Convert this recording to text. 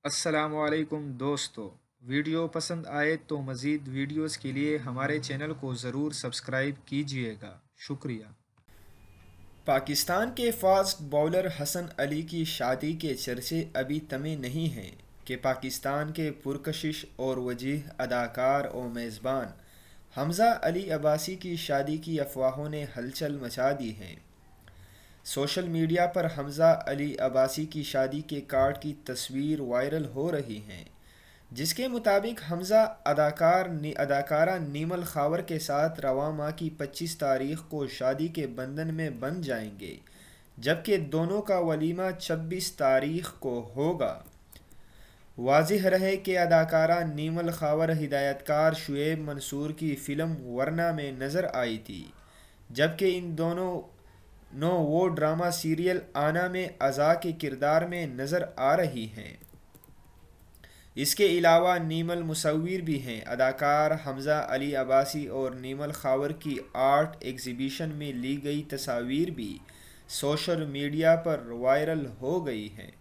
السلام علیکم دوستو، ویڈیو پسند آئے تو مزید ویڈیوز کے لیے ہمارے چینل کو ضرور سبسکرائب کیجیے گا، شکریہ۔ پاکستان کے فاسٹ باؤلر حسن علی کی شادی کے چرچے ابھی تمیں نہیں ہیں کہ پاکستان کے پرکشش اور وجیح اداکار و میزبان حمزہ علی عباسی کی شادی کی افواہوں نے ہلچل مچا دی ہے۔ سوشل میڈیا پر حمزہ علی عباسی کی شادی کے کارڈ کی تصویر وائرل ہو رہی ہیں، جس کے مطابق حمزہ اداکارہ نیمل خاور کے ساتھ رواں ماہ کی 25 تاریخ کو شادی کے بندھن میں بندھ جائیں گے، جبکہ دونوں کا ولیمہ 26 تاریخ کو ہوگا۔ واضح رہے کہ اداکارہ نیمل خاور ہدایت کار شعیب منصور کی فلم ورنہ میں نظر آئی تھی، جبکہ ان دونوں وہ ڈرامہ سیریل آنا میں عزا کے کردار میں نظر آ رہی ہیں۔ اس کے علاوہ نیمل مصور بھی ہیں۔ اداکار حمزہ علی عباسی اور نیمل خاور کی آرٹ ایگزیبیشن میں لی گئی تصاویر بھی سوشل میڈیا پر وائرل ہو گئی ہیں۔